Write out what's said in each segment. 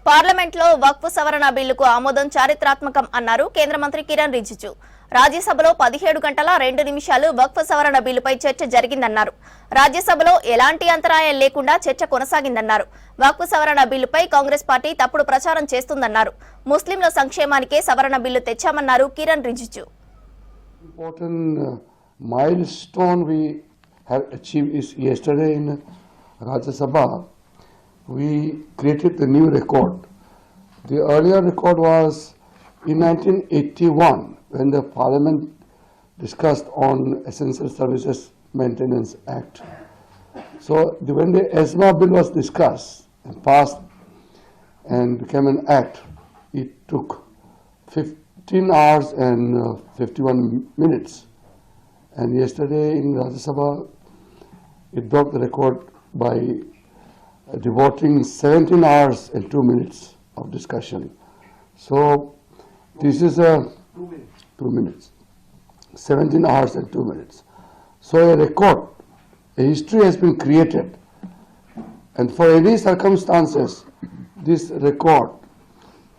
పార్లమెంట్లో వక్ఫ్ సవరణ బిల్లుకు ఆమోదం చారిత్రాత్మకం అన్నారు కేంద్ర మంత్రి కిరణ్ రిజిజు. రాజ్యసభలో 17 గంటల 2 నిమిషాలు వక్ఫ్ సవరణ బిల్లుపై చర్చ జరిగిందన్నారు. రాజ్యసభలో ఎలాంటి అంతరాయం లేకుండా చర్చ కొనసాగిందన్నారు. వక్ఫ్ సవరణ బిల్లుపై కాంగ్రెస్ పార్టీ తప్పుడు ప్రచారం చేస్తుందన్నారు. ముస్లింల సంక్షేమానికే సవరణ బిల్లు తెచ్చామన్నారు Kiran Rijiju. Milestone we have achieved is yesterday in Rajya Sabha. We created a new record. The earlier record was in 1981 when the Parliament discussed on Essential Services Maintenance Act. So when the ESMA bill was discussed and passed and became an act, it took 15 hours and 51 minutes. And yesterday in Rajya Sabha, it broke the record by devoting 17 hours and 2 minutes of discussion. So this is a 2 minutes, 17 hours and 2 minutes. So a record, a history has been created. And for any circumstances, this record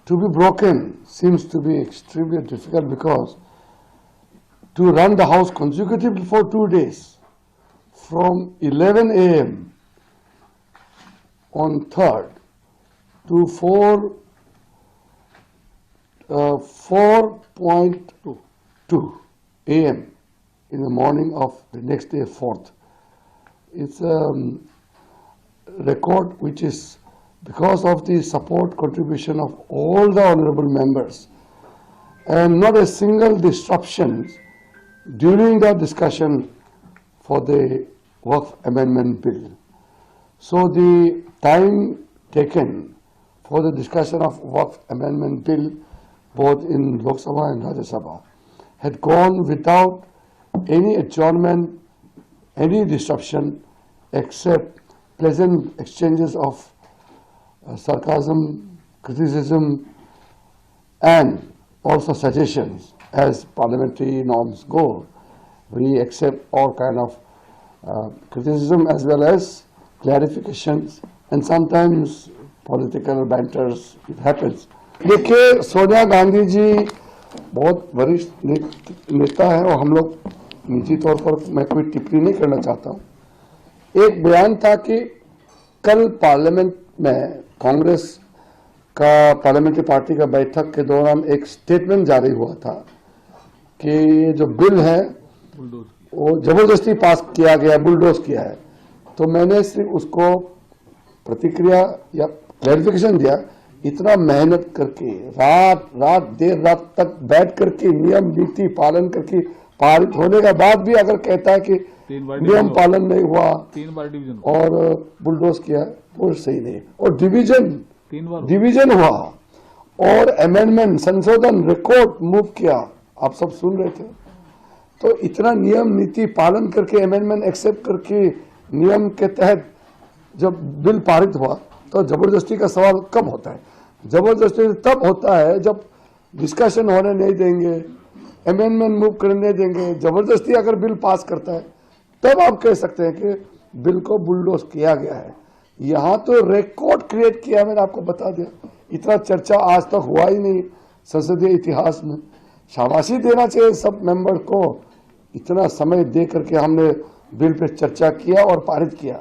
to be broken seems to be extremely difficult, because to run the House consecutively for 2 days, from 11 a.m. on 3rd to 4:02 a.m. in the morning of the next day, 4th. It's a record which is because of the support contribution of all the honorable members, and not a single disruption during the discussion for the Waqf Amendment Bill. So the time taken for the discussion of Waqf Amendment Bill, both in Lok Sabha and Rajya Sabha, had gone without any adjournment, any disruption, except pleasant exchanges of sarcasm, criticism, and also suggestions. As parliamentary norms go, we accept all kind of criticism as well as clarifications, and sometimes political banters. It happens. देखिए, सोनिया गांधी जी बहुत वरिष्ठ नेता है और हम लोग निजी तौर पर मैं कोई टिप्पणी नहीं करना चाहता हूँ. एक बयान था कि कल पार्लियामेंट में कांग्रेस का पार्लियामेंट्री पार्टी का बैठक के दौरान एक स्टेटमेंट जारी हुआ था कि ये जो बिल है वो जबरदस्ती पास किया गया, बुलडोज किया है. तो मैंने सिर्फ उसको प्रतिक्रिया या क्लैरिफिकेशन दिया. इतना मेहनत करके देर रात तक बैठ करके नियम नीति पालन करके पारित होने के बाद भी अगर कहता है कि नियम पालन नहीं हुआ, 3 बार डिवीजन और बुलडोज किया, वो सही नहीं. और डिवीजन हुआ और अमेंडमेंट संशोधन रिकॉर्ड मूव किया, आप सब सुन रहे थे. तो इतना नियम नीति पालन करके अमेंडमेंट एक्सेप्ट करके नियम के तहत जब बिल पारित हुआ, तो जबरदस्ती का सवाल कब होता है? जबरदस्ती तब होता है जब डिस्कशन होने नहीं देंगे, अमेंडमेंट मूव करने नहीं देंगे, जबरदस्ती अगर बिल पास करता है तब आप कह सकते हैं कि बिल को बुलडोज किया गया है. यहाँ तो रिकॉर्ड क्रिएट किया, मैंने आपको बता दिया. इतना चर्चा आज तक हुआ ही नहीं संसदीय इतिहास में. शाबाशी देना चाहिए सब मेंबर को. इतना समय दे करके हमने बिल पे चर्चा किया और पारित किया.